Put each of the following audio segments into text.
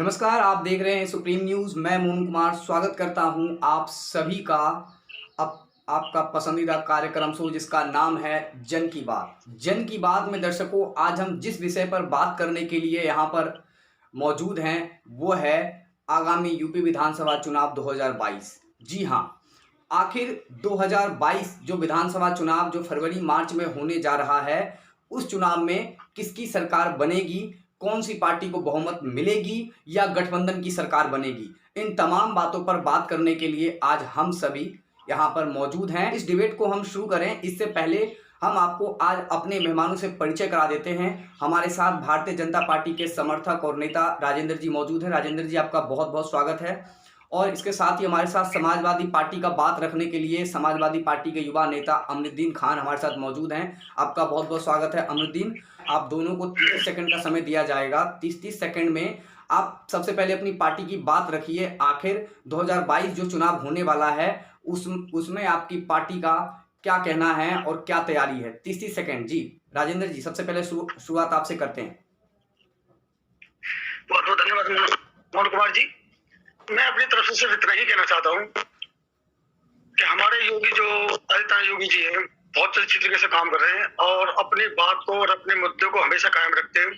नमस्कार, आप देख रहे हैं सुप्रीम न्यूज़। मैं मोनू कुमार स्वागत करता हूं आप सभी का आपका पसंदीदा कार्यक्रम शो जिसका नाम है जन की बात। जन की बात में दर्शकों, आज हम जिस विषय पर बात करने के लिए यहाँ पर मौजूद हैं वो है आगामी यूपी विधानसभा चुनाव 2022। जी हाँ, आखिर 2022 जो विधानसभा चुनाव जो फरवरी मार्च में होने जा रहा है, उस चुनाव में किसकी सरकार बनेगी, कौन सी पार्टी को बहुमत मिलेगी या गठबंधन की सरकार बनेगी, इन तमाम बातों पर बात करने के लिए आज हम सभी यहाँ पर मौजूद हैं। इस डिबेट को हम शुरू करें इससे पहले हम आपको आज अपने मेहमानों से परिचय करा देते हैं। हमारे साथ भारतीय जनता पार्टी के समर्थक और नेता राजेंद्र जी मौजूद हैं। राजेंद्र जी, आपका बहुत बहुत स्वागत है। और इसके साथ ही हमारे साथ समाजवादी पार्टी का बात रखने के लिए समाजवादी पार्टी के युवा नेता अमरुद्दीन खान हमारे साथ मौजूद हैं। आपका बहुत बहुत स्वागत है अमरुद्दीन। आप दोनों को 30 सेकंड का समय दिया जाएगा। 30 सेकंड में आप सबसे पहले अपनी पार्टी की बात रखिए। आखिर 2022 जो चुनाव होने वाला है उसमें आपकी पार्टी का क्या कहना है और क्या तैयारी है। 30 सेकंड। जी राजेंद्र जी, सबसे पहले शुरुआत आपसे करते हैं। बहुत बहुत धन्यवाद मोहन कुमार जी। मैं अपनी तरफ से सिर्फ इतना ही कहना चाहता हूँ कि हमारे योगी जो आदित्यनाथ योगी जी हैं बहुत अच्छी तरीके से काम कर रहे हैं और अपनी बात को और अपने मुद्दे को हमेशा कायम रखते हैं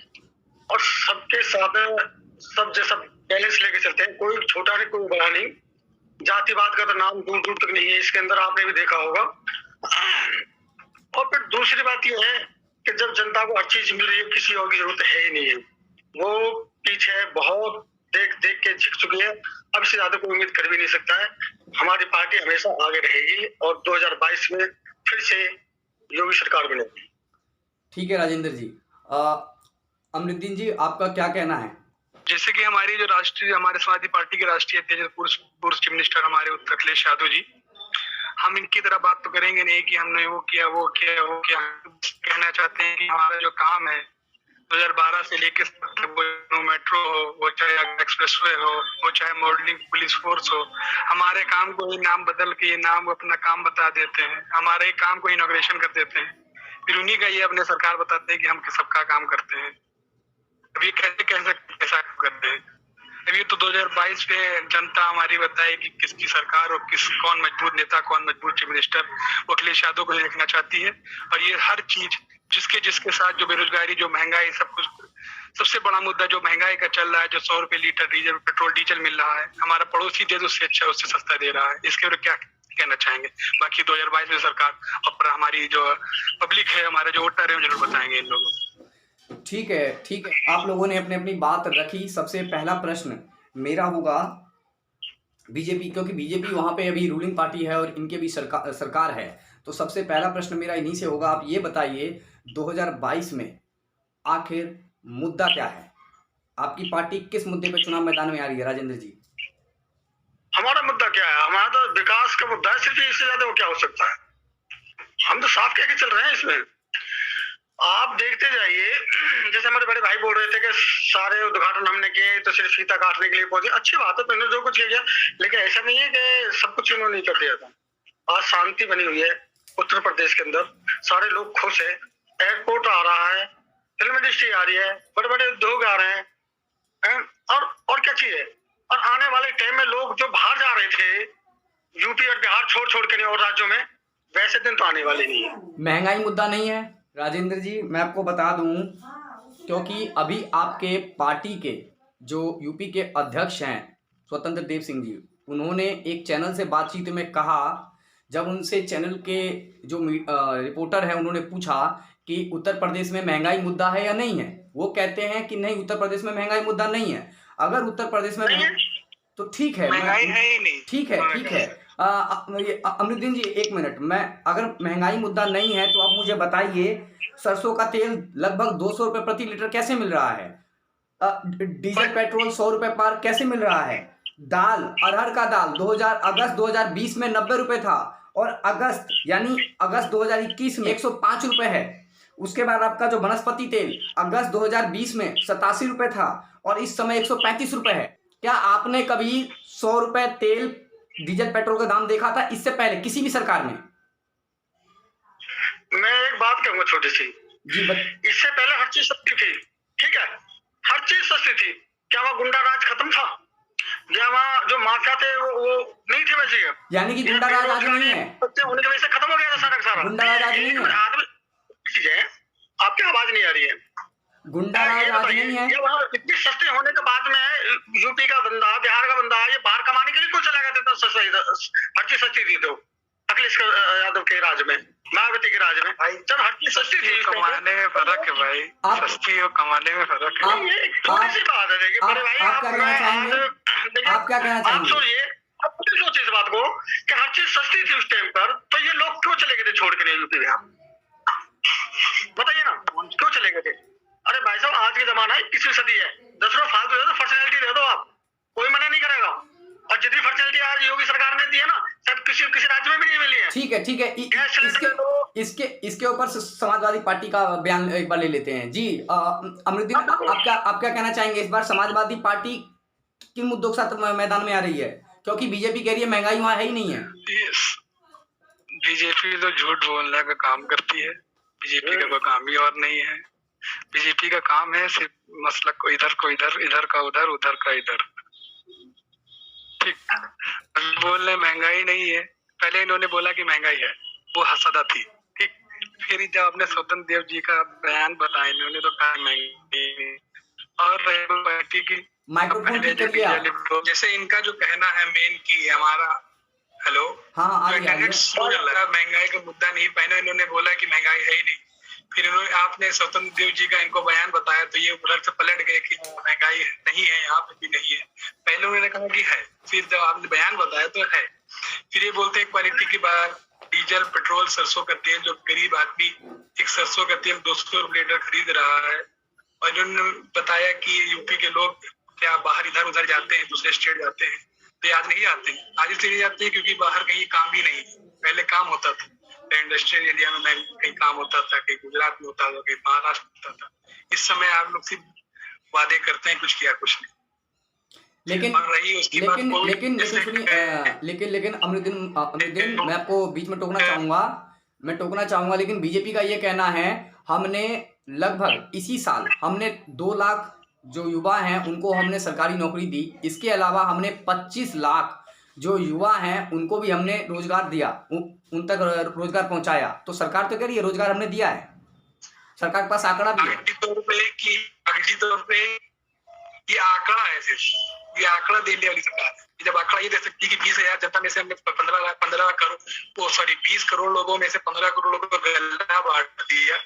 और सबके साथ सब जैसा बैलेंस लेके चलते हैं। कोई छोटा नहीं, कोई बड़ा नहीं। जातिवाद का तो नाम दूर दूर तक नहीं है इसके अंदर, आपने भी देखा होगा। और फिर दूसरी बात यह है कि जब जनता को हर चीज मिल रही है, किसी और की जरूरत है ही नहीं है। वो पीछे बहुत देख देख के झुक चुकी है, अब इससे ज्यादा कोई उम्मीद कर भी नहीं सकता है। हमारी पार्टी हमेशा आगे रहेगी और 2022 में फिर से योगी सरकार बनेगी। ठीक है राजेंद्र जी। अमरुद्दीन जी, आपका क्या कहना है? जैसे कि हमारी जो हमारे समाजवादी पार्टी के राष्ट्रीय अध्यक्ष पूर्व चीफ मिनिस्टर हमारे उत्तर अखिलेश यादव जी, हम इनकी तरह बात तो करेंगे नहीं कि हमने वो किया वो किया वो किया। कहना चाहते हैं कि हमारा जो काम है 2012 से लेकर वो मेट्रो हो, वो चाहे एक्सप्रेसवे हो, वो चाहे मॉडलिंग पुलिस फोर्स हो, हमारे काम को ही नाम बदल के ये नाम अपना काम बता देते हैं, हमारे काम को इनॉग्रेशन कर देते हैं, फिर उन्हीं का ये अपने सरकार बताते हैं कि हम सबका काम करते हैं। अब ये कैसे कह सकते ऐसा करते हैं? अभी तो 2022 में जनता हमारी बताए कि किसकी सरकार और कौन मजबूत नेता, कौन मजबूत चीफ मिनिस्टर, वो अखिलेश यादव को देखना चाहती है। और ये हर चीज जिसके साथ जो बेरोजगारी, जो महंगाई, सब कुछ, सबसे बड़ा मुद्दा जो महंगाई का चल रहा है, जो 100 रुपए लीटर पेट्रोल डीजल मिल रहा है, हमारा पड़ोसी देश उससे अच्छा, उससे सस्ता दे रहा है। इसके ऊपर क्या कहना चाहेंगे? बाकी 2022 में सरकार और हमारी जो पब्लिक है, हमारे जो वोटर है, जरूर बताएंगे इन लोगों को। ठीक है, ठीक है, आप लोगों ने अपनी अपनी बात रखी। सबसे पहला प्रश्न मेरा होगा बीजेपी, क्योंकि बीजेपी वहाँ पे अभी रूलिंग पार्टी है और इनके भी सरकार है, तो सबसे पहला प्रश्न मेरा इन्हीं से होगा। आप ये बताइए 2022 में आखिर मुद्दा क्या है? आपकी पार्टी किस मुद्दे पे चुनाव मैदान में आ रही है? राजेंद्र जी, हमारा मुद्दा क्या है? हमारा तो विकास का मुद्दा है, सिर्फ इससे ज्यादा वो क्या हो सकता है? हम तो साफ कह के चल रहे हैं इसमें। आप देखते जाइए, जैसे हमारे बड़े भाई बोल रहे थे कि सारे उद्घाटन हमने किए तो सिर्फ फीता काटने के लिए पहुंचे। अच्छी बात है, तो इन्होंने जो कुछ किया, लेकिन ऐसा नहीं है कि सब कुछ इन्होंने नहीं कर दिया था। आज शांति बनी हुई है उत्तर प्रदेश के अंदर, सारे लोग खुश है, एयरपोर्ट आ रहा है, फिल्म इंडस्ट्री आ रही है, बड़े बड़े उद्योग आ रहे हैं। और क्या चाहिए? और आने वाले टाइम में लोग जो बाहर जा रहे थे यूपी और बिहार छोड़ के नहीं और राज्यों में, वैसे दिन तो आने वाले नहीं है। महंगाई मुद्दा नहीं है राजेंद्र जी, मैं आपको बता दूं, क्योंकि अभी आपके पार्टी के जो यूपी के अध्यक्ष हैं स्वतंत्र देव सिंह जी, उन्होंने एक चैनल से बातचीत में कहा, जब उनसे चैनल के जो रिपोर्टर हैं उन्होंने पूछा कि उत्तर प्रदेश में महंगाई मुद्दा है या नहीं है, वो कहते हैं कि नहीं, उत्तर प्रदेश में महंगाई मुद्दा नहीं है। अगर उत्तर प्रदेश में तो ठीक है, महंगाई है ही नहीं। ठीक है। अमरुद्दीन जी, एक मिनट, मैं अगर महंगाई मुद्दा नहीं है तो आप मुझे बताइए, सरसों का तेल लगभग 200 रुपए प्रति लीटर कैसे मिल रहा है? डीजल पेट्रोल 100 रुपए पार कैसे मिल रहा है? दाल, अरहर का दाल अगस्त 2020 में 90 रुपए था और अगस्त 2021 में 105 रुपए है। उसके बाद आपका जो वनस्पति तेल अगस्त 2020 में 87 रुपए था और इस समय 135 रुपए है। क्या आपने कभी 100 रुपए तेल डीजल पेट्रोल का दाम देखा था इससे पहले किसी भी सरकार में? मैं एक बात कहूंगा छोटी सी जी, इससे पहले हर चीज सस्ती थी, ठीक है, हर चीज सस्ती थी। क्या वहाँ गुंडा राज खत्म था? या वहाँ जो माफिया थे वो नहीं थे वैसे? यानी कि गुंडा राज आज नहीं है, होने की वजह से खत्म हो गया था सारा का सारा। गुंडा राज आज नहीं है, आदमी चीज है, आपकी आवाज नहीं आ रही है। गुंडा राज आज नहीं है। ये वहाँ इतनी सस्ते होने के बाद में यूपी का बंदा, बिहार का बंदा ये बाहर कमाने के लिए क्यों चला गया था? हर चीज सस्ती थी तो अखिलेश यादव के राज में, मायावती के राज में जब हर चीज सस्ती थी। कमाने में फर्क है भाई, सस्ती और कमाने में फर्क है। थोड़ी सी बात है, देखिए बड़े भाई आप क्या कहना चाहेंगे? आप क्या कहना आप चाहेंगे? सोचिए, आप खुद सोचिए इस बात को कि हर चीज सस्ती थी उस टाइम पर, तो ये लोग क्यों चले गए थे छोड़ के नहीं यूपी बिहार? बताइए ना, क्यों चले गए थे? अरे भाई साहब, आज के जमाना है, 21वीं सदी है, 10 रुपए फालतू दे दो, पर्सनैलिटी दे दो, आप कोई मना नहीं करेगा। और जितनी पर्सनैलिटी आज योगी सरकार ने दी है ना, सब किसी राज्य में भी नहीं मिली है। ठीक है, ठीक है, इसके ऊपर समाजवादी पार्टी का बयान एक बार ले लेते हैं जी। अमरुद्दीन, आप क्या कहना चाहेंगे? इस बार समाजवादी पार्टी किन मुद्दों के साथ मैदान में आ रही है? क्योंकि बीजेपी कह रही है महंगाई वहाँ है ही नहीं है। बीजेपी तो झूठ बोलने का काम करती है, बीजेपी का कोई काम ही और नहीं है। बीजेपी का काम है सिर्फ मसलक को इधर, इधर का उधर, उधर का इधर। ठीक, बोलने महंगाई नहीं है, पहले इन्होंने बोला कि महंगाई है, वो हसदा थी। ठीक, फिर जब आपने स्वतंत्र देव जी का बयान बताया, इन्होंने तो कहा महंगाई। और पार्टी की माइक्रोफोन जैसे इनका जो कहना है मेन की हमारा, हेलो, हाँ, महंगाई का मुद्दा नहीं, पहले इन्होंने बोला कि महंगाई है ही नहीं, फिर इन्होंने आपने स्वतंत्र देव जी का इनको बयान बताया तो ये उधर से पलट गए कि महंगाई नहीं है, यहाँ पे भी नहीं है। पहले उन्होंने कहा कि है, फिर जब आपने बयान बताया तो है, फिर ये बोलते हैं क्वालिटी की बात, डीजल, पेट्रोल, सरसों का तेल, जो गरीब आदमी एक सरसों का तेल 200 रुपये लीटर खरीद रहा है। और इन्होंने बताया कि यूपी के लोग क्या बाहर इधर उधर जाते हैं, दूसरे स्टेट जाते हैं, तो आज नहीं जाते, आज इसलिए जाते हैं क्योंकि बाहर कहीं काम ही नहीं, पहले काम होता था इंडस्ट्रियल एरिया में, कहीं काम होता था, कहीं गुजरात में होता था, कहीं महाराष्ट्र होता था। इस समय आप लोग सिर्फ वादे करते हैं, कुछ किया कुछ नहीं। लेकिन अमरुद्दीन, मैं आपको बीच में टोकना चाहूंगा, लेकिन बीजेपी का ये कहना है हमने लगभग इसी साल हमने 2 लाख जो युवा हैं उनको हमने सरकारी नौकरी दी। इसके अलावा हमने 25 लाख जो युवा हैं उनको भी हमने रोजगार दिया, उन तक रोजगार पहुंचाया। तो सरकार तो कह रही है रोजगार हमने दिया है, सरकार के पास आंकड़ा भी है। कागजी तौर पे ये आंकड़ा है, सिर्फ ये आंकड़ा देने वाली सरकार है। जब आंकड़ा ये दे सकती है कि 20,000 जनता में से हमने 15 करोड़ 20 करोड़ लोगों में से 15 करोड़ लोगों को गल्ला बांट दिया,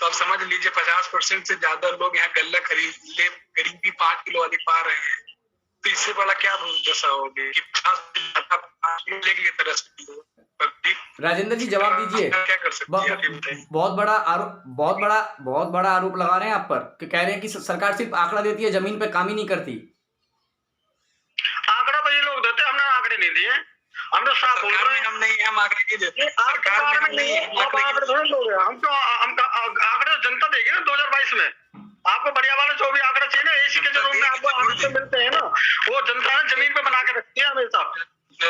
तो आप समझ लीजिए 50% से ज्यादा लोग यहाँ गल्ला खरीद ले, गरीबी 5 किलो वाली पा रहे हैं। तो इससे बड़ा क्या दशा होगी कि 50 राजेंद्र जी जवाब दीजिए। क्या कर सकते हैं? बहुत बड़ा आरोप लगा रहे हैं आप पर, कि कह रहे हैं कि सरकार सिर्फ आंकड़ा देती है, जमीन पे काम ही नहीं करती। आंकड़ा तो ये लोग देते, हमने आंकड़े नहीं दिए, हम तो साफ बोल रहे हैं, हम नहीं, हम आंकड़े नहीं देते, सरकार में हम नहीं है, आंकड़े थोड़े लोग हैं, हम आंकड़े जनता देगी ना 2022 में। आपको बढ़िया वाले जो भी आंकड़े चाहिए ना, एसी के जो रूम में आपको आंकड़े मिलते हैं ना, वो जनता ने जमीन पे बना के रखती है हमेशा। जो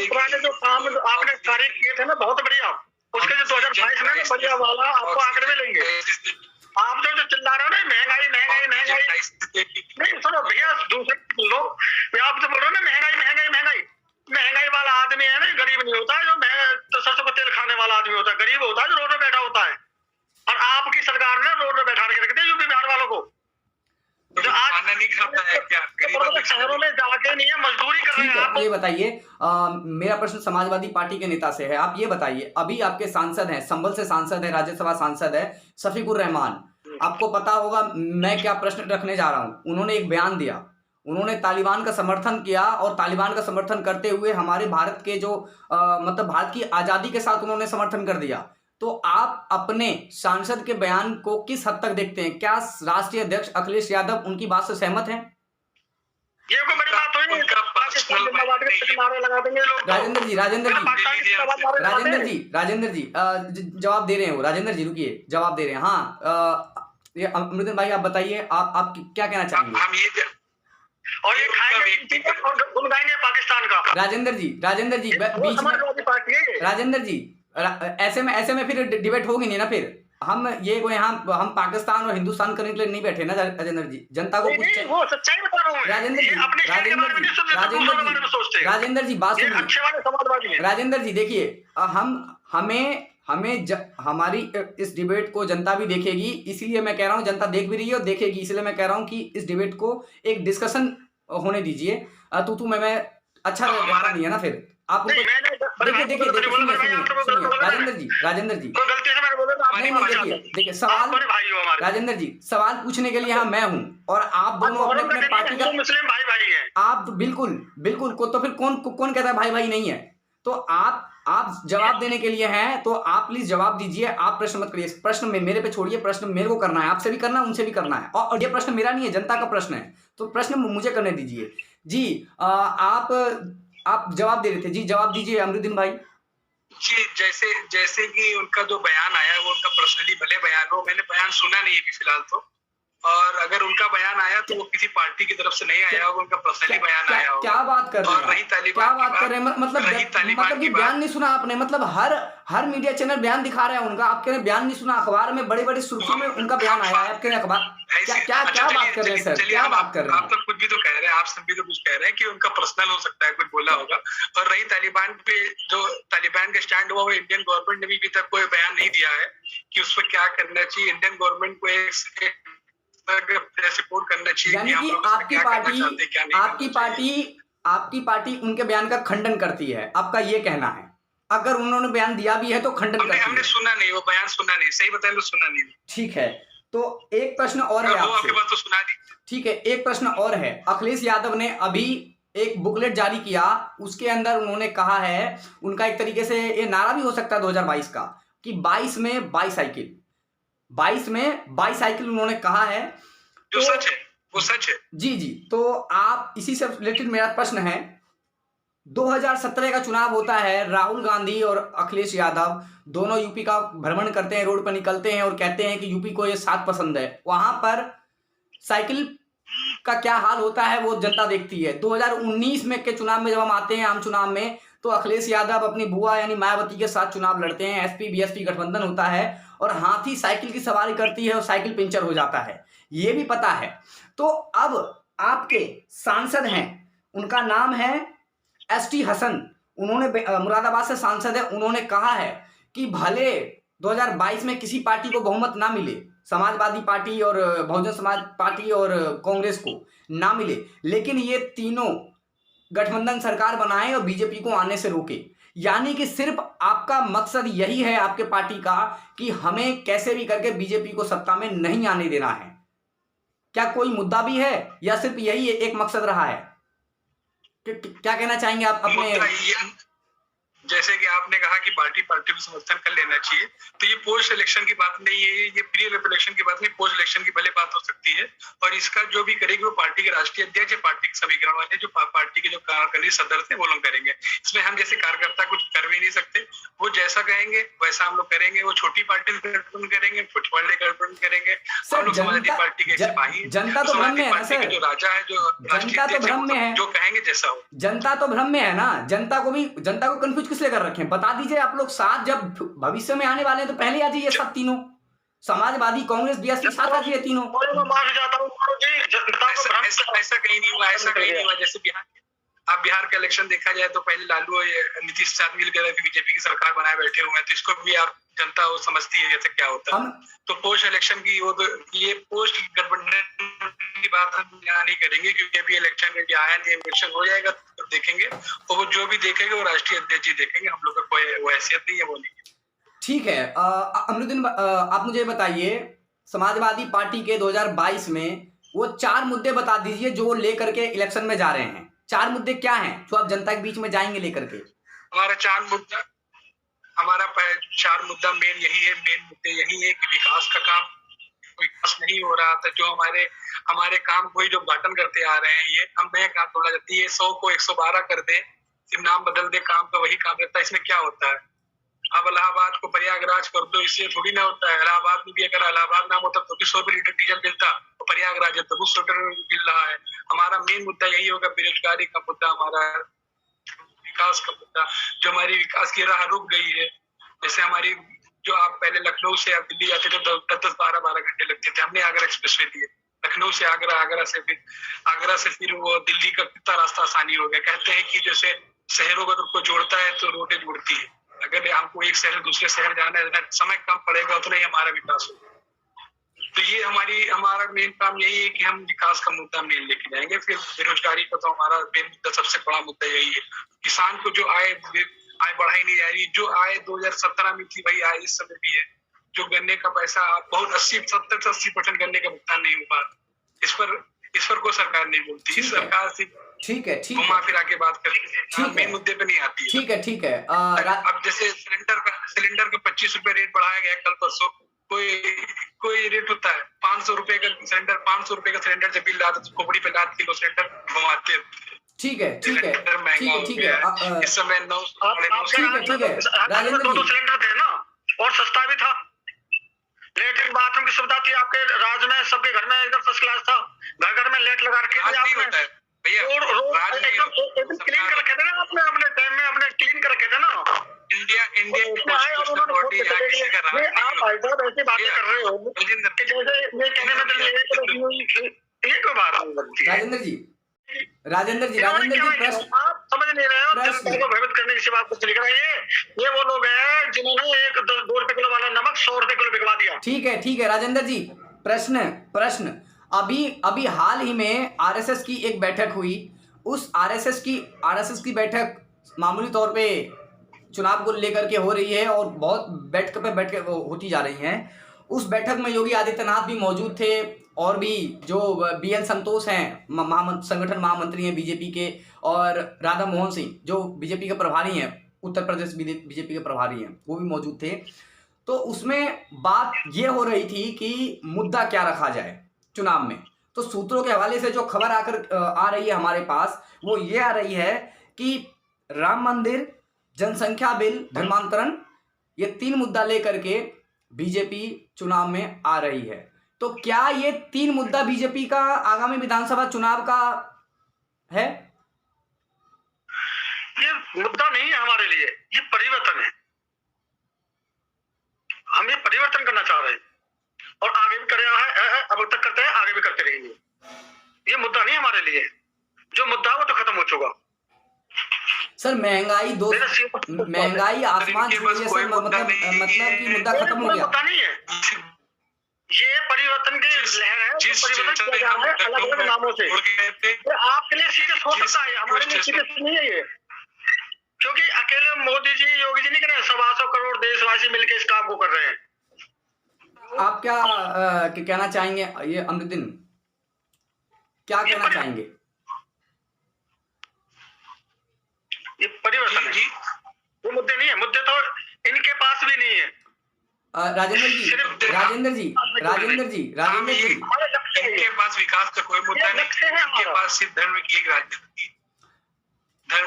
पुराने जो काम आपने कार्य किए थे ना बहुत बढ़िया, उसके जो 2022 में बढ़िया वाला आपको आंकड़े मिलेंगे। आप जो चिल्ला रहे हो ना महंगाई, नहीं सुनो भैया, दूसरे लोग आप जो बोल रहे हो ना महंगाई वाला आदमी है ना, गरीब नहीं होता है, जो सरसों का तेल खाने वाला आदमी होता है, गरीब होता है जो रोड पे बैठा होता है। और आपकी सरकार ने रोड पे बैठा के रख दिया यूपी बिहार वालों को, जो आज खाना नहीं खाता है क्या, शहरों में जाके नहीं है, मजदूरी कर रहे हैं। आप ये बताइए, मेरा प्रश्न समाजवादी पार्टी के नेता से है। आप ये बताइए, अभी आपके सांसद हैं, संभल से सांसद है, राज्यसभा सांसद है शफीकुर रहमान, आपको पता होगा मैं क्या प्रश्न रखने जा रहा हूँ। उन्होंने एक बयान दिया, उन्होंने तालिबान का समर्थन किया, और तालिबान का समर्थन करते हुए हमारे भारत के जो मतलब भारत की आज़ादी के साथ उन्होंने समर्थन कर दिया। तो आप अपने सांसद के बयान को किस हद तक देखते हैं? क्या राष्ट्रीय अध्यक्ष अखिलेश यादव उनकी बात से सहमत हैं? ये कोई बड़ी बात हुई? राजेंद्र जी जवाब दे रहे हैं वो, राजेंद्र जी रुकिए, जवाब दे रहे हैं। हाँ, ये अमरुद्दीन भाई आप बताइए, आप क्या कहना चाहेंगे? हम ये और ये खाएंगे और गुनगाएंगे पाकिस्तान का। राजेंद्र जी बीच में, राजेंद्र जी ऐसे में फिर डिबेट होगी नहीं ना फिर। हम ये कोई यहाँ हम पाकिस्तान और हिंदुस्तान करने के लिए नहीं बैठे ना राजेंद्र जी। जनता को नहीं, कुछ नहीं, वो सच्चाई बता रहा हूँ मैं। राजेंद्र ये जी, अपने शहर के बारे में नहीं सोचते, दूसरों के बारे में सोचते हैं। राजेंद्र जी बात ये सुनिए। अच्छे वाले समाजवादी हैं। राजेंद्र जी देखिए, हमारी इस डिबेट को जनता भी देखेगी, इसीलिए मैं कह रहा हूँ जनता देख भी रही है और देखेगी, इसलिए मैं कह रहा हूँ कि इस डिबेट को एक डिस्कशन होने दीजिए। तू मैं अच्छा रहता नहीं है ना फिर आप नहीं, मैंने देखिए राजेंद्र जी कोई गलती से मैंने बोला तो आप नहीं देखिए आप बड़े भाई हो हमारे। राजेंद्र जी सवाल पूछने के लिए यहाँ मैं हूँ और आप दोनों अपने अपने पार्टी का मुस्लिम भाई भाई हैं। आप बिल्कुल को तो फिर कौन कहता है भाई भाई नहीं है। तो आप जवाब देने के लिए हैं तो आप प्लीज जवाब दीजिए। आप प्रश्न मत करिए, प्रश्न में मेरे पे छोड़िए, प्रश्न मेरे को करना है, आपसे भी करना है, उनसे भी करना है। और ये प्रश्न मेरा नहीं है, जनता का प्रश्न है, तो प्रश्न मुझे करने दीजिए। जी आप जवाब दे रहे थे, जी जवाब दीजिए अमरुद्दीन भाई। जी जैसे कि उनका जो बयान आया वो उनका पर्सनली भले बयान हो, मैंने बयान सुना नहीं है अभी फिलहाल तो, और अगर उनका बयान आया तो वो किसी पार्टी की तरफ से नहीं आया होगा, उनका पर्सनली बयान आया होगा। क्या बात कर रहे हैं, और रही तालिबान क्या बात कर रहे हैं, मतलब कि बयान नहीं सुना आपने, मतलब हर मीडिया चैनल बयान दिखा रहा है उनका, आपके बयान नहीं सुना, अखबार में बड़ी बड़ी सुर्खियों में उनका बयान आया है आपके अखबार। क्या बात कर रहे हैं सर, क्या बात कर रहे हैं आप? तो कुछ भी तो कह रहे हैं, आप सब भी तो कुछ कह रहे हैं कि उनका पर्सनल हो सकता है, कुछ बोला होगा। और रही तालिबान पे, जो तालिबान का स्टैंड हुआ वो इंडियन गवर्नमेंट ने भी अभी तक कोई बयान नहीं दिया है कि उस पर क्या करना चाहिए। इंडियन गवर्नमेंट को सपोर्ट करना चाहिए, यानी कि आपकी पार्टी उनके बयान का खंडन करती है, आपका ये कहना है। अगर उन्होंने बयान दिया भी है तो खंडन करती है। हमने सुना नहीं, वो बयान सुना नहीं, सही बताएं तो सुना नहीं। ठीक है, तो एक प्रश्न और है आपसे। आपके पास तो सुना दी। ठीक है, एक प्रश्न और है। अखिलेश यादव ने अभी एक बुकलेट जारी किया, उसके अंदर उन्होंने कहा है, उनका एक तरीके से ये नारा भी हो सकता है 2022 का, कि 22 में बाईसाइकिल, 22 में बाईसाइकिल उन्होंने कहा है। जो सच है वो सच है। जी तो आप इसी से रिलेटेड मेरा प्रश्न है, 2017 का चुनाव होता है, राहुल गांधी और अखिलेश यादव दोनों यूपी का भ्रमण करते हैं, रोड पर निकलते हैं और कहते हैं कि यूपी को ये 7 पसंद है। वहां पर साइकिल का क्या हाल होता है वो जनता देखती है। 2019 में के चुनाव में जब हम आते हैं आम चुनाव में, तो अखिलेश यादव अपनी बुआ यानी मायावती के साथ चुनाव लड़ते हैं, एसपी बीएसपी गठबंधन होता है और हाथी साइकिल की सवारी करती है और साइकिल पंचर हो जाता है, ये भी पता है। तो अब आपके सांसद हैं, उनका नाम है एसटी हसन, उन्होंने मुरादाबाद से सांसद है, उन्होंने कहा है कि भले 2022 में किसी पार्टी को बहुमत ना मिले, समाजवादी पार्टी और बहुजन समाज पार्टी और कांग्रेस को ना मिले, लेकिन ये तीनों गठबंधन सरकार बनाए और बीजेपी को आने से रोके। यानी कि सिर्फ आपका मकसद यही है आपके पार्टी का कि हमें कैसे भी करके बीजेपी को सत्ता में नहीं आने देना है। क्या कोई मुद्दा भी है या सिर्फ यही एक मकसद रहा है? क्या कहना चाहेंगे आप अपने? जैसे कि आपने कहा कि पार्टी को समर्थन कर लेना चाहिए, तो ये पोस्ट इलेक्शन की बात नहीं है, ये प्री इलेक्शन की बात नहीं, पोस्ट इलेक्शन की भले बात हो सकती है। और इसका जो भी करेगी वो पार्टी के राष्ट्रीय अध्यक्ष, पार्टी के समीकरण वाले, जो पार्टी के जो कार्यकारी सदस्य थे वो लोग करेंगे। इसमें हम जैसे कार्यकर्ता कुछ कर भी नहीं सकते, वो जैसा कहेंगे वैसा हम लोग करेंगे। वो छोटी पार्टी से गठबंधन करेंगे, छोटी पार्टी गठबंधन करेंगे। हम लोग समाजवादी पार्टी के सिपाही, जनता तो भ्रम में है ना सर, जो राजा है, जो जनता तो भ्रम में है, जो कहेंगे जैसा हो। जनता तो भ्रम में है ना, जनता को कंफ्यूज किस लिए कर रखे हैं? बता दीजिए आप लोग। साथ जब भविष्य में आने वाले हैं तो पहले आ जाइए, सब तीनों समाजवादी कांग्रेस बीएसपी साथ आ जाइए तीनों। ऐसा कहीं नहीं हुआ, ऐसा कहीं नहीं हुआ। जैसे बिहार का इलेक्शन देखा जाए तो पहले लालू और नीतीश साथ मिलकर बीजेपी की सरकार बनाए बैठे हुए हैं, तो इसको भी आप जनता वो समझती है जैसे क्या होता है। तो पोस्ट इलेक्शन की वो तो ये पोस्ट गठबंधन की बात हम यहाँ नहीं करेंगे, क्योंकि अभी इलेक्शन में आया नहीं, इलेक्शन हो जाएगा तो देखेंगे, और वो जो भी देखेंगे वो राष्ट्रीय अध्यक्ष ही देखेंगे, हम लोग का कोई वो हैसियत नहीं है वो नहीं। ठीक है, अमरुद्दीन आप मुझे बताइए, समाजवादी पार्टी के 2022 में वो 4 मुद्दे बता दीजिए जो वो लेकर के इलेक्शन में जा रहे हैं। 4 मुद्दे क्या हैं जो आप जनता के बीच में जाएंगे लेकर के? हमारा 4 मुद्दा मेन मुद्दे यही है कि विकास का काम विकास नहीं हो रहा था। जो हमारे काम कोई जो उद्घाटन करते आ रहे हैं, ये हम नया काम थोड़ा जाती है, 100 को 112 कर दे, सिर्फ नाम बदल दे, काम का वही काम रहता है। इसमें क्या होता है? अब इलाहाबाद को प्रयागराज कर दो, इससे थोड़ी ना होता है। इलाहाबाद में भी अगर इलाहाबाद नाम होता तो 100 रुपये लीटर डीजल मिलता, तो प्रयागराज है तो 100 रुपये मिल रहा है। हमारा मेन मुद्दा यही होगा, बेरोजगारी का मुद्दा, हमारा विकास का मुद्दा, जो हमारी विकास की राह रुक गई है। जैसे हमारी जो आप पहले लखनऊ से आप दिल्ली जाते थे तो 10-10, 12-12 घंटे लगते थे, हमने आगरा एक्सप्रेसवे दिए। लखनऊ से आगरा, आगरा से फिर वो दिल्ली का कितना रास्ता आसानी हो गया। कहते हैं कि जैसे शहरों को को जोड़ता है तो रोडें जोड़ती है। अगर हमको एक शहर दूसरे शहर जाना है, जितना समय कम पड़ेगा उतना ही हमारा विकास होगा। तो ये हमारा मेन काम यही है कि हम विकास का मुद्दा मेन लेके जाएंगे। फिर बेरोजगारी का तो हमारा मेन मुद्दा, सबसे बड़ा मुद्दा यही है। किसान को जो आय बढ़ाई नहीं जा रही, जो आय 2017 में थी वही आय इस समय भी है। जो गन्ने का पैसा बहुत 70-80% गन्ने का भुगतान नहीं हो पा रहा, इस पर कोई सरकार नहीं बोलती। इस सरकार सिर्फ ठीक है घुमा फिरा के बात करती है, मेन मुद्दे पे नहीं आती है। ठीक है अब जैसे सिलेंडर का 25 रुपए रेट बढ़ाया गया कल परसों। कोई रेट होता है 500 रुपए का सिलेंडर, 500 रुपए का सिलेंडर जब बिल लाता तो खोपड़ी पे लाद किलो सिलेंडर घुमाते। ठीक है इस समय 9 ठीक है राजेंद्र जी, 2 सिलेंडर थे ना, और सस्ता भी था। लेटरिन बाथरूम की सुविधा थी आपके राज्य में, सबके घर में एकदम फर्स्ट क्लास था। घर में लेट लगा रखी थी आपने, एकदम क्लीन कर रखे थे ना आपने, अपने टाइम में अपने क्लीन कर रखे थे ना। इंडिया कॉन्स्टिट्यूशनल बॉडी किसी का राज नहीं। आप भाई साहब ऐसी बातें कर रहे हो कि जैसे ये कहने में ये कोई बात नहीं। राजेंद्र जी प्रश्न आप समझ नहीं रहे हो। जनता को भयभीत करने की सिवा कुछ नहीं कर रहे हैं। ये वो लोग हैं जिन्होंने एक 2 रुपए किलो वाला नमक 100 रुपए किलो बिकवा दिया। ठीक है राजेंद्र जी, प्रश्न अभी हाल ही में आरएसएस की एक बैठक हुई। उस आरएसएस की बैठक मामूली तौर पे चुनाव को लेकर के हो रही है और बहुत बैठ होती जा रही हैं। उस बैठक में योगी आदित्यनाथ भी मौजूद थे और भी जो BL संतोष हैं, संगठन महामंत्री हैं बीजेपी के, और राधा मोहन सिंह जो बीजेपी के प्रभारी हैं, उत्तर प्रदेश बीजेपी के प्रभारी हैं, वो भी मौजूद थे। तो उसमें बात ये हो रही थी कि मुद्दा क्या रखा जाए चुनाव में। तो सूत्रों के हवाले से जो खबर आ रही है हमारे पास, वो ये आ रही है कि राम मंदिर, जनसंख्या बिल, धर्मांतरण, ये 3 मुद्दा लेकर के बीजेपी चुनाव में आ रही है। तो क्या ये 3 मुद्दा बीजेपी का आगामी विधानसभा चुनाव का है? ये मुद्दा नहीं है हमारे लिए, ये परिवर्तन है। हम ये परिवर्तन करना चाह रहे हैं और आगे भी कर रहा है, अब तक करते हैं, आगे भी करते रहेंगे। ये मुद्दा नहीं हमारे लिए। जो मुद्दा वो तो खत्म हो चुका। सर महंगाई आसमान छू रही है सर, मतलब कि मुद्दा खत्म हो गया। मुद्दा नहीं है, ये परिवर्तन की लहर है। परिवर्तन किया जा रहा है अलग अलग नामों से। आपके लिए सीरियस हो सकता है, हमारे लिए सीरियस नहीं है ये, क्योंकि अकेले मोदी जी, योगी जी नहीं कर रहे हैं, 125 करोड़ देशवासी मिलकर इस काम को कर रहे हैं। आप क्या कहना चाहेंगे? ये अमरुद्दीन क्या कहना चाहेंगे? ये परिवर्तन है, वो मुद्दे नहीं है। मुद्दे तो इनके पास भी नहीं है। राजेंद्र जी इनके पास विकास का कोई मुद्दा नहीं। इनके पास सिर्फ धर्म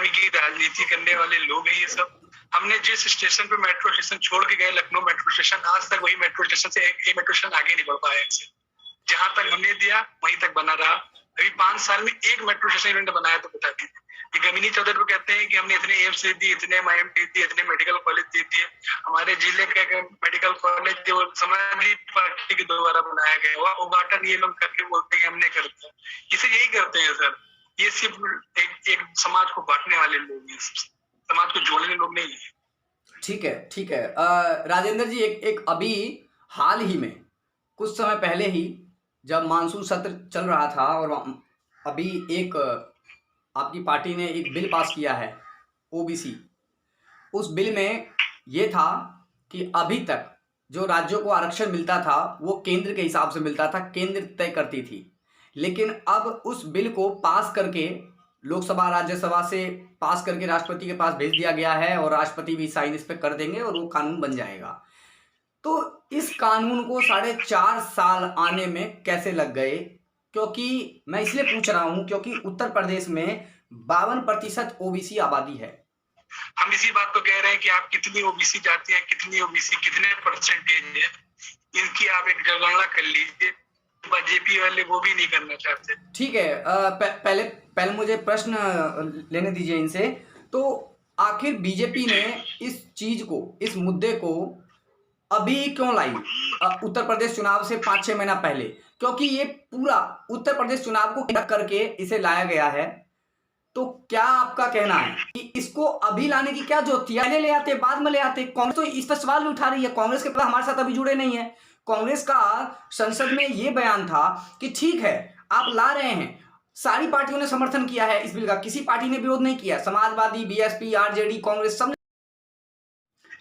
की राजनीति करने वाले लोग हैं ये सब। हमने जिस स्टेशन पे मेट्रो स्टेशन छोड़ के गए, लखनऊ मेट्रो स्टेशन, आज तक वही मेट्रो स्टेशन से एक मेट्रो स्टेशन आगे नहीं बढ़ पाया इनसे। जहां तक हमने दिया वहीं तक बना रहा। अभी 5 साल में एक मेट्रो स्टेशन इन्होंने बनाया तो बता दीजिए। ये गमीनी चौधरी को कहते हैं कि हमने इतने एम्स दे दिए, इतने MIM दे दिए, इतने मेडिकल कॉलेज दे दिए। हमारे जिले के मेडिकल कॉलेज जो समाजवादी पार्टी के द्वारा बनाया गया, वह उद्घाटन ये लोग करके बोलते हैं हमने करते हैं। इसे यही करते हैं सर। ये सिर्फ एक समाज को बांटने वाले लोग हैं, समाज को जोड़ने लोग नहीं है। ठीक है राजेंद्र जी, एक अभी हाल ही में कुछ समय पहले ही जब मानसून सत्र चल रहा था और अभी एक आपकी पार्टी ने एक बिल पास किया है OBC। उस बिल में ये था कि अभी तक जो राज्यों को आरक्षण मिलता था वो केंद्र के हिसाब से मिलता था, केंद्र तय करती थी। लेकिन अब उस बिल को पास करके लोकसभा राज्यसभा से पास करके राष्ट्रपति के पास भेज दिया गया है और राष्ट्रपति भी साइन इस पर कर देंगे और वो कानून बन जाएगा। तो इस कानून को 4.5 साल आने में कैसे लग गए? क्योंकि मैं इसलिए पूछ रहा हूं क्योंकि उत्तर प्रदेश में 52% OBC आबादी है। हम इसी बात को कह रहे हैं कि आप कितनी OBC जाति है, कितनी OBC, कितने परसेंटेज है, इनकी आप एक जनगणना कर लीजिए। बीजेपी वाले वो भी नहीं करना चाहते। ठीक है, पहले मुझे प्रश्न लेने दीजिए इनसे। तो आखिर बीजेपी ने इस चीज को, इस मुद्दे को अभी क्यों लाई उत्तर प्रदेश चुनाव से 5-6 महीना पहले? क्योंकि ये पूरा उत्तर प्रदेश चुनाव को रख करके इसे लाया गया है। तो क्या आपका कहना है कि इसको अभी लाने की क्या जरूरत थी? पहले ले आते, बाद में ले आते। कांग्रेस तो इस पर सवाल भी उठा रही है। कांग्रेस के पास हमारे साथ अभी जुड़े नहीं है। कांग्रेस का संसद में ये बयान था कि ठीक है आप ला रहे हैं, सारी पार्टियों ने समर्थन किया है इस बिल का, किसी पार्टी ने विरोध नहीं किया, समाजवादी, बीएसपी, आरजेडी, कांग्रेस सब।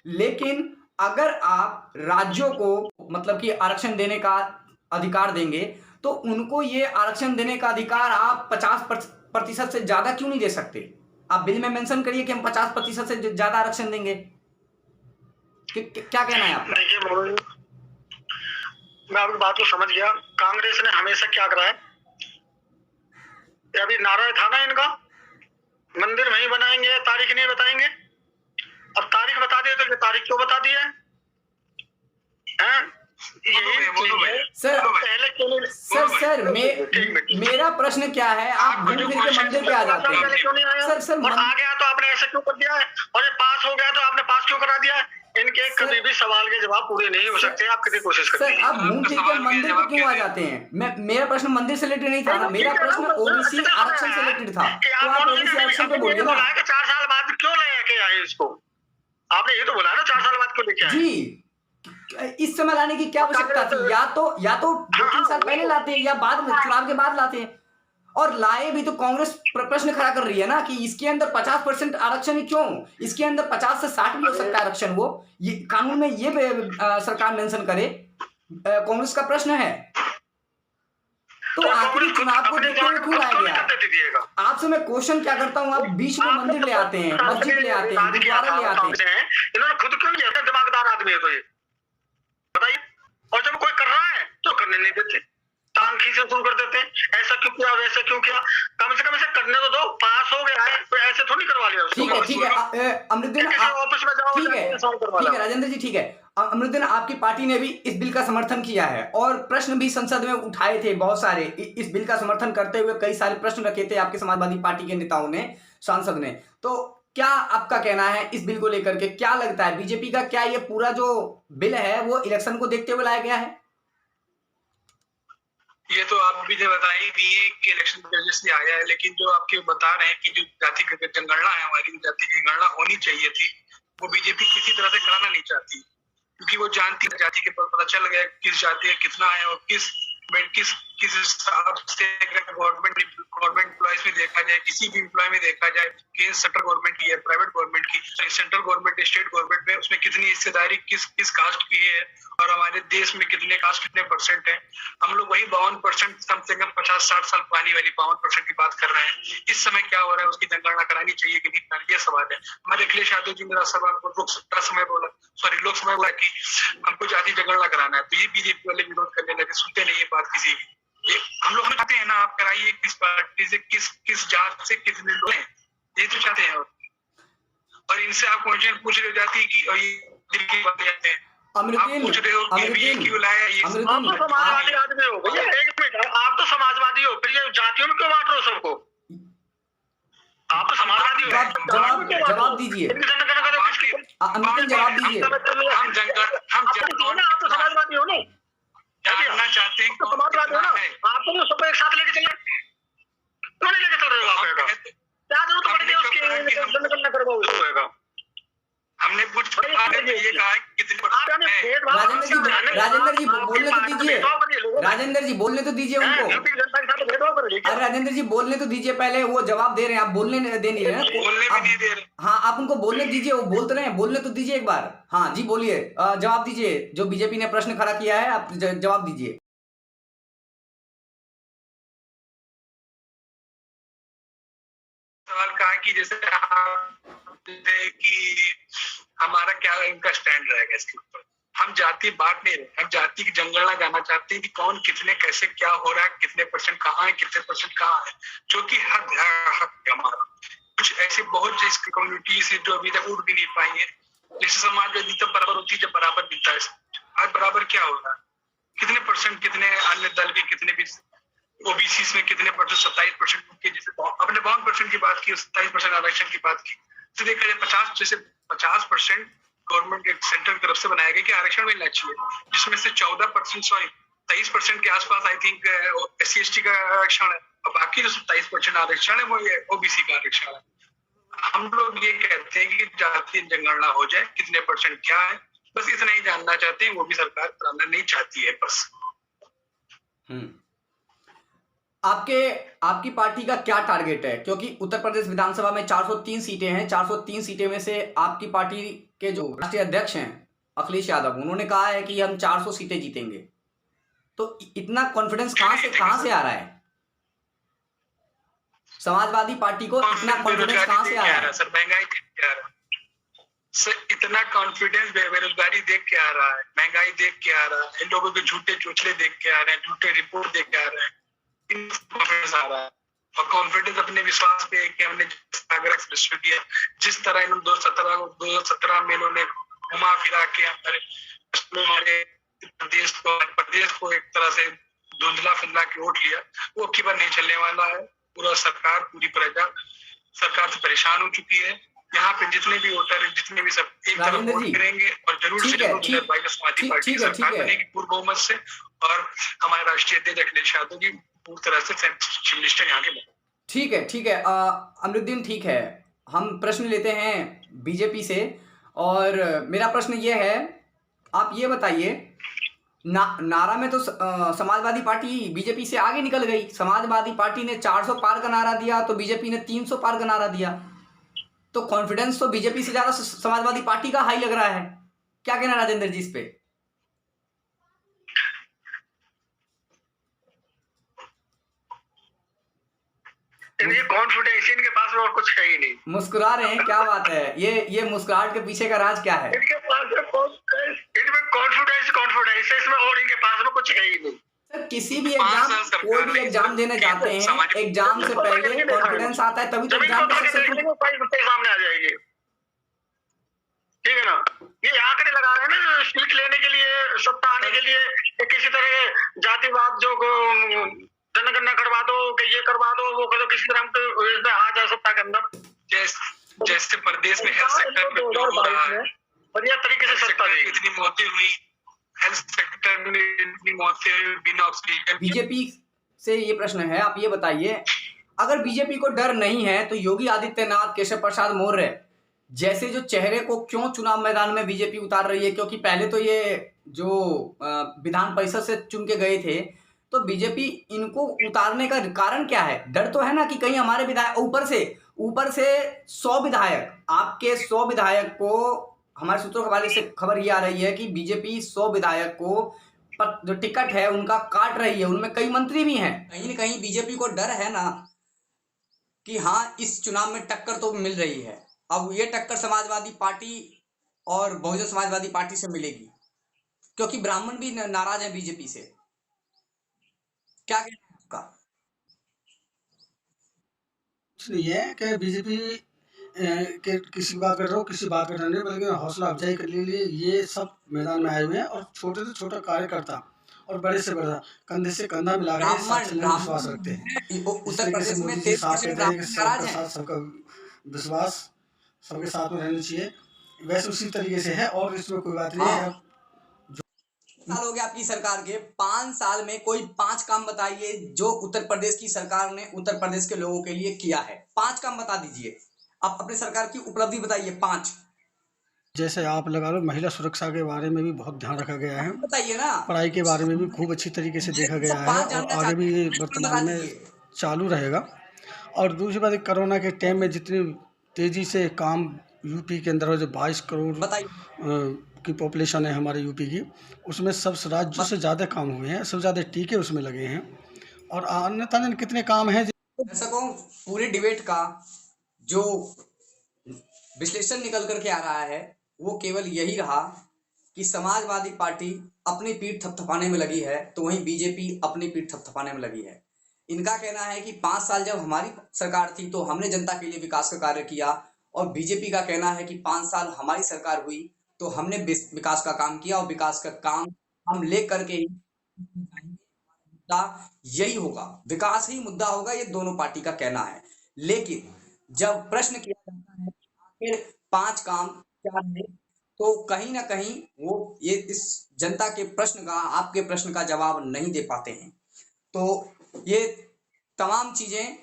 लेकिन अगर आप राज्यों को मतलब कि आरक्षण देने का अधिकार देंगे तो उनको ये आरक्षण देने का अधिकार आप 50% से ज्यादा क्यों नहीं दे सकते? आप बिल में मेंशन करिए कि हम 50% से ज्यादा आरक्षण देंगे। क्या कहना है आपका? देखिए मोहन, मैं आपकी बात को समझ गया। कांग्रेस ने हमेशा क्या करा है, अभी नारा था ना इनका, मंदिर वहीं बनाएंगे, तारीख नहीं बताएंगे। अब तारीख बता दिए तो तारीख क्यों बता दी है? सर मेरा प्रश्न क्या है, आप घूम फिर के मंदिर पे आ जाते हैं। सर और आ गया तो आपने ऐसे क्यों कर दिया है, और ये पास हो गया तो आपने पास क्यों करा दिया है? इनके कभी भी सवाल के जवाब पूरे नहीं हो सकते, आप कितनी कोशिश करते हैं। सर आप घूम फिर के मंदिर पे क्यों आ जाते हैं? मेरा प्रश्न मंदिर से रिलेटेड नहीं था ना, मेरा प्रश्न ओबीसी आरक्षण से रिलेटेड था। तो आप ओबीसी आरक्षण पे बोलिए ना। 4 साल बाद क्यों लेके आए इसको? आपने ये तो बोला ना 4 साल बाद क्यों लेके आए? जी, इस समय लाने की क्या आवश्यकता थी? या तो 2-3 साल पहले लाते या बाद में चुनाव के बाद लाते। और लाए भी तो कांग्रेस प्रश्न खड़ा कर रही है ना कि इसके अंदर 50% आरक्षण ही क्यों? इसके अंदर 50 से 60 भी हो सकता है आरक्षण। वो ये कानून में ये सरकार मेंशन करे, कांग्रेस का प्रश्न है। तो आखिरी चुनाव को देखते हुए क्यों लाया गया? आपसे मैं क्वेश्चन क्या करता हूँ, आप बीच में मंदिर ले आते हैं, मस्जिद ले आते हैं, गुरुद्वारा ले आते हैं। इन्होंने खुद क्यों किया? दिमागदार आदमी है तो ये बताइए। और जब कोई कर रहा है तो करने नहीं देते, टांग खींचना शुरू कर देते हैं, ऐसा क्यों किया, वैसा क्यों किया। कम से कम इसे करने तो दो, पास हो गया है तो ऐसे थोड़ी करवा लिया उसको। ठीक है अमृतुद्दीन, ऑफिस में जाओ, ठीक है राजेंद्र जी, ठीक है अमृतुद्दीन, आपकी पार्टी ने भी इस बिल का समर्थन किया है और प्रश्न भी संसद में उठाए थे बहुत सारे। इस बिल का समर्थन करते हुए कई सारे प्रश्न रखे थे आपके समाजवादी पार्टी के नेताओं ने, सांसद ने। तो क्या आपका कहना है इस बिल को लेकर के? क्या लगता है बीजेपी का, क्या ये पूरा जो बिल है वो इलेक्शन को देखते हुए लाया गया है? ये तो आप भी बता ही दिए कि इलेक्शन की वजह से आया है, लेकिन जो आपके बता रहे हैं कि जो जाति की जनगणना है, हमारी जाति की गणना होनी चाहिए थी, वो बीजेपी किसी तरह से कराना नहीं चाहती, क्योंकि वो जानती है जाति के पता चल गया किस जाति का कितना है और किस हिसाब से गवर्नमेंट एम्प्लॉयज में देखा जाए, किसी भी एम्प्लॉय में देखा जाए कि सेंट्रल गवर्नमेंट की है, प्राइवेट गवर्नमेंट की, सेंट्रल गवर्नमेंट स्टेट गवर्नमेंट में उसमें कितनी हिस्सेदारी किस कास्ट की है और हमारे देश में कितने कास्ट कितने परसेंट है। हम लोग वही 52% कम से कम 50-60 साल पुरानी वाली 52% की बात कर रहे हैं। इस समय क्या हो रहा है उसकी जनगणना करानी चाहिए कि नहीं, ये सवाल है। हमारे अखिलेश यादव जी मेरा सवाल लोकसभा बोला कि हमको जाति जनगणना कराना है, तो ये बीजेपी वाले विरोध करने लगे, सुनते नहीं ये बात किसी की। हम लोग चाहते हैं ना आप कराइए, किस पार्टी से किस जात से कितने लोग हैं, ये तो चाहते हैं। और इनसे आप क्वेश्चन पूछ रहे हो जाती कि दिल की बातें आते हैं, आप पूछ रहे हो कि क्यों लाया ये। आप तो समाजवादी आदमी हो भैया, एक मिनट, आप तो समाजवादी हो, फिर ये जातियों में क्यों बांट रहे हो सबको? आप तो समाजवादी हो, जवाब दीजिए अमृतुद्दीन, जवाब दीजिए। आप तो समाजवादी हो ना, जानना चाहते हैं समाजवादी हो ना, आप तो सबको एक साथ लेके चले, क्यों नहीं लेके चल रहे हो? आप क्या जरूरत पड़ गई उसकी जनगणना करवाओ इसको? हमने कुछ ये कहा कितनी राजेंद्र जी बोलने तो दीजिए, राजेंद्र जी बोलने तो दीजिए उनको। अरे राजेंद्र जी बोलने तो दीजिए, पहले वो जवाब दे रहे हैं, आप बोलने दे नहीं रहे हैं। बोलने भी नहीं दे रहे। हाँ आप उनको बोलने दीजिए, वो बोलते रहे, बोलने तो दीजिए एक बार। हाँ जी बोलिए, जवाब दीजिए, जो बीजेपी ने प्रश्न खड़ा किया है आप जवाब दीजिए। सवाल कहा कि जैसे कि हमारा क्या इनका स्टैंड रहेगा इसके ऊपर। हम जाति बांट नहीं रहे, हम जाति की जनगणना जानना चाहते हैं कि कौन कितने कैसे क्या हो रहा है, कितने परसेंट कहाँ है, कितने परसेंट कहाँ है, जो कि हक है हमारा। कुछ ऐसे बहुत से कम्युनिटीज है जो अभी तक उठ भी नहीं पाई है। जैसे समाज में तब बराबर होती है जब बराबर मिलता है, आज बराबर क्या हो रहा है, कितने परसेंट, कितने अन्य दल के, कितने भी ओबीसी में कितने परसेंट, 27% के, जैसे अपने 52% की बात की, 27% आरक्षण की बात की, तो देखा जाए 50% गवर्नमेंट के सेंट्रल तरफ से बनाया गया कि आरक्षण मिलना चाहिए, जिसमें से 14% 23% के आसपास आई थिंक SC/ST का आरक्षण है, और बाकी जो 27% आरक्षण है वो OBC का आरक्षण है। हम लोग ये कहते हैं कि जातीय जनगणना हो जाए, कितने परसेंट क्या है, बस इतना ही जानना चाहते हैं, वो भी सरकार कराना नहीं चाहती है बस। आपकी पार्टी का क्या टारगेट है? क्योंकि उत्तर प्रदेश विधानसभा में 403 सीटें हैं, 403 सीटें में से आपकी पार्टी के जो राष्ट्रीय अध्यक्ष हैं अखिलेश यादव, उन्होंने कहा है कि हम 400 सीटें जीतेंगे। तो इतना कॉन्फिडेंस कहां से आ रहा है? समाजवादी पार्टी को इतना कॉन्फिडेंस कहां से आ रहा है? सर महंगाई देख के आ रहा है सर, इतना कॉन्फिडेंस बेरोजगारी देख के आ रहा है, महंगाई देख के आ रहा है, इन लोगों के झूठे चोचले देख के आ रहे हैं, झूठे रिपोर्ट देख के आ रहे हैं, कॉन्फिडेंस आ रहा है। और कॉन्फिडेंस अपने विश्वास पे कि हमने सागर एक्सप्रेस में किया, जिस तरह इन्होंने 2017 में इन्होंने घुमा फिरा के हमारे प्रदेश को एक तरह से धुंधला फिंधला के वोट लिया, वो की बार नहीं चलने वाला है। पूरा सरकार, पूरी प्रजा सरकार से परेशान हो चुकी है। यहाँ पे जितने भी वोटर हैं, जितने भी सब एक तरफ वोट करेंगे और जरूर से जरूर समाजवादी पार्टी सरकार बनेगी पूर्ण बहुमत से, और हमारे राष्ट्रीय अध्यक्ष अखिलेश यादव जी पूरी तरह से चीफ मिनिस्टर यहाँ के। ठीक है अमरुद्दीन, ठीक है। हम प्रश्न लेते हैं बीजेपी से, और मेरा प्रश्न ये है, आप ये बताइए, नारा में तो समाजवादी पार्टी बीजेपी से आगे निकल गई। समाजवादी पार्टी ने 400 पार का नारा दिया तो बीजेपी ने 300 पार का नारा दिया, तो कॉन्फिडेंस तो बीजेपी से ज्यादा समाजवादी पार्टी का हाई लग रहा है। क्या कहना राजेंद्र जी इस पे? ये कॉन्फिडेंस इनके पास में और कुछ है ही नहीं। मुस्कुरा रहे हैं, क्या बात है? ये मुस्कुराहट के पीछे का राज क्या है? इनके पास इनमें कॉन्फिडेंस है इसमें, और इनके पास में कुछ है ही नहीं। सर, किसी भी एग्जाम, कोई भी एग्जाम देने जाते हैं, एग्जाम से पहले कॉन्फिडेंस आता है, तभी तो एग्जाम सामने आ जाएगी। ठीक है ना? ये आंकड़े लगा रहे हैं ना सीट लेने के लिए, सत्ता आने के लिए, किसी तरह जातिवाद जो जनगणना करवा दो, कि ये करवा दो, वो कर दो, किसी तरह हम आ जाए सत्ता के अंदर। जैसे प्रदेश में हेल्थ सेक्टर में जो हो रहा है, बढ़िया तरीके से सत्ता देगी। इतनी मौतें हुई हेल्थ सेक्टर में, इतनी मौतें हुई बिना ऑक्सीजन। बीजेपी से ये प्रश्न है, आप ये बताइए, अगर बीजेपी को डर नहीं है तो योगी आदित्यनाथ, केशव प्रसाद मौर्य जैसे जो चेहरे को क्यों चुनाव मैदान में बीजेपी उतार रही है? क्योंकि पहले तो ये जो विधान परिषद से चुन के गए थे, तो बीजेपी इनको उतारने का कारण क्या है? डर तो है ना कि कहीं हमारे विधायक, ऊपर से 100 विधायक, आपके 100 विधायक को, हमारे सूत्रों के हवाले से खबर ये आ रही है कि बीजेपी 100 विधायक को जो टिकट है उनका काट रही है, उनमें कई मंत्री भी हैं। कहीं न कहीं बीजेपी को डर है ना कि हाँ, इस चुनाव में टक्कर तो मिल रही है। अब ये टक्कर समाजवादी पार्टी और बहुजन समाजवादी पार्टी से मिलेगी, क्योंकि ब्राह्मण भी नाराज है बीजेपी से। क्या कहना है आपका? नहीं है कि बीजेपी के किसी बात कर रहा हूँ, किसी बात कर रहा नहीं, बल्कि हौसला अफजाई करने के लिए ये सब मैदान में आए हुए हैं, और छोटे से छोटा कार्यकर्ता और बड़े से बड़ा कंधे से कंधा मिला कर विश्वास रखते हैं। उत्तर प्रदेश में सबका विश्वास सबके साथ में रहना चाहिए, वैसे उसी तरीके से है, और इसमें कोई बात नहीं है। साल हो गया आपकी सरकार के, 5 साल में कोई 5 काम बताइए जो उत्तर प्रदेश की सरकार ने उत्तर प्रदेश के लोगों के लिए किया है। 5 काम बता दीजिए, आप अपने सरकार की उपलब्धि बताइए 5। जैसे आप लगा लो, महिला सुरक्षा के बारे में भी बहुत ध्यान रखा गया है, बताइए ना। पढ़ाई के बारे में भी खूब अच्छी तरीके से देखा गया है, और आगे भी ये वर्तमान में चालू रहेगा। और दूसरी बात, कोरोना के टाइम में जितनी तेजी से काम यूपी के अंदर, जो 22 करोड़ की पॉपुलेशन है हमारे यूपी की, उसमें सब राज्यों से ज़्यादा काम हुए हैं, सबसे ज़्यादा टीके उसमें लगे हैं, और अन्यथा कितने काम हैं। दर्शकों, पूरे डिबेट का जो विश्लेषण निकल करके आ रहा है वो केवल यही रहा कि समाजवादी पार्टी अपनी पीठ थपथपाने में लगी है, तो वहीं बीजेपी अपनी पीठ थपथपाने में लगी है। इनका कहना है कि 5 साल जब हमारी सरकार थी तो हमने जनता के लिए विकास का कार्य किया, और बीजेपी का कहना है कि 5 साल हमारी सरकार हुई तो हमने विकास का काम किया, और विकास का काम हम ले करके ही यही होगा, विकास ही मुद्दा होगा, ये दोनों पार्टी का कहना है। लेकिन जब प्रश्न किया जाता है आखिर 5 काम क्या है, तो कहीं ना कहीं वो ये इस जनता के प्रश्न का, आपके प्रश्न का जवाब नहीं दे पाते हैं। तो ये तमाम चीजें,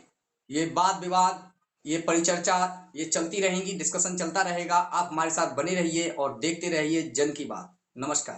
ये वाद विवाद, ये परिचर्चा, ये चलती रहेंगी, डिस्कशन चलता रहेगा। आप हमारे साथ बने रहिए और देखते रहिए जन की बात। नमस्कार।